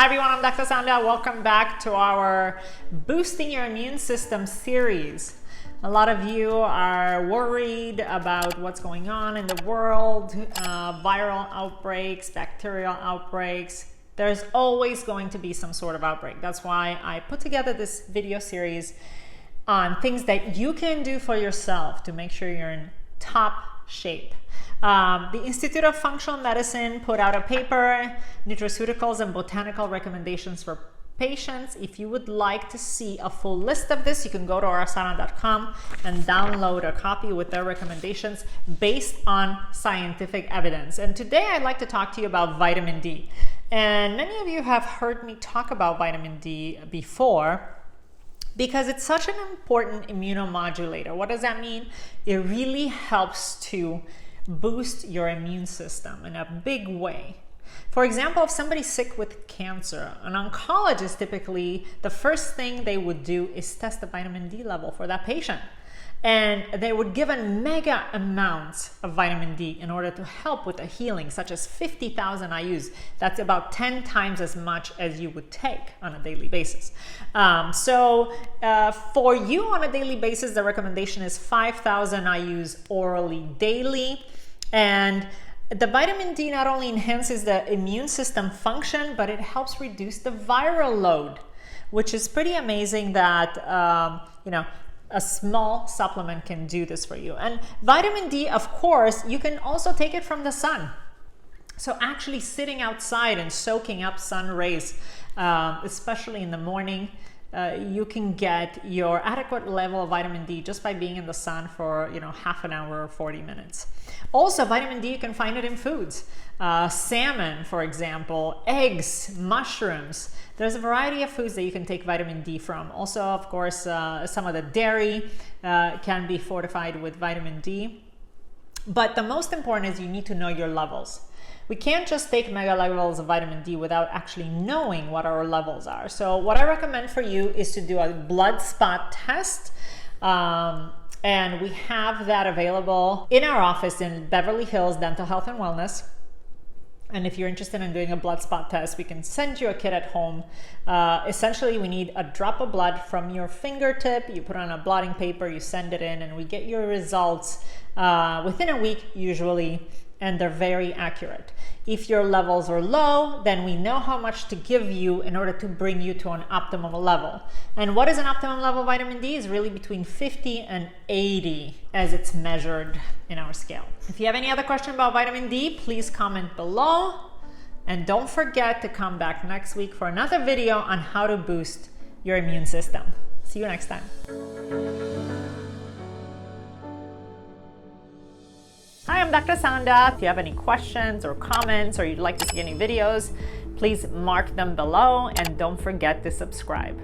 Hi everyone, I'm Dr. Sanda. Welcome back to our Boosting Your Immune System series. A lot of you are worried about what's going on in the world, viral outbreaks, bacterial outbreaks. There's always going to be some sort of outbreak. That's why I put together this video series on things that you can do for yourself to make sure you're in top shape. The Institute of Functional Medicine put out a paper, Nutraceuticals and Botanical Recommendations for Patients. If you would like to see a full list of this, you can go to ourasana.com and download a copy with their recommendations based on scientific evidence. And today I'd like to talk to you about vitamin D. And many of you have heard me talk about vitamin D before, because it's such an important immunomodulator. What does that mean? It really helps to boost your immune system in a big way. For example, if somebody's sick with cancer, an oncologist typically, the first thing they would do is test the vitamin D level for that patient. And they would give a mega amount of vitamin D in order to help with the healing, such as 50,000 IUs. That's about 10 times as much as you would take on a daily basis. For you on a daily basis, the recommendation is 5,000 IUs orally daily. And the vitamin D not only enhances the immune system function, but it helps reduce the viral load, which is pretty amazing that, a small supplement can do this for you. And vitamin D, of course, you can also take it from the sun. So actually sitting outside and soaking up sun rays, especially in the morning, you can get your adequate level of vitamin D just by being in the sun for half an hour or 40 minutes. Also, vitamin D, you can find it in foods. Salmon, for example, eggs, mushrooms. There's a variety of foods that you can take vitamin D from. Also, of course, some of the dairy can be fortified with vitamin D. But the most important is you need to know your levels. We can't just take mega levels of vitamin D without actually knowing what our levels are. So what I recommend for you is to do a blood spot test. And we have that available in our office in Beverly Hills Dental Health and Wellness. And if you're interested in doing a blood spot test, we can send you a kit at home. Essentially, we need a drop of blood from your fingertip. You put on a blotting paper, you send it in, and we get your results within a week usually, and they're very accurate. If your levels are low, then we know how much to give you in order to bring you to an optimum level. And what is an optimum level of vitamin D? Is really between 50 and 80 as it's measured in our scale. If you have any other question about vitamin D, please comment below. And don't forget to come back next week for another video on how to boost your immune system. See you next time. Hi, I'm Dr. Sanda. If you have any questions or comments or you'd like to see any videos, please mark them below and don't forget to subscribe.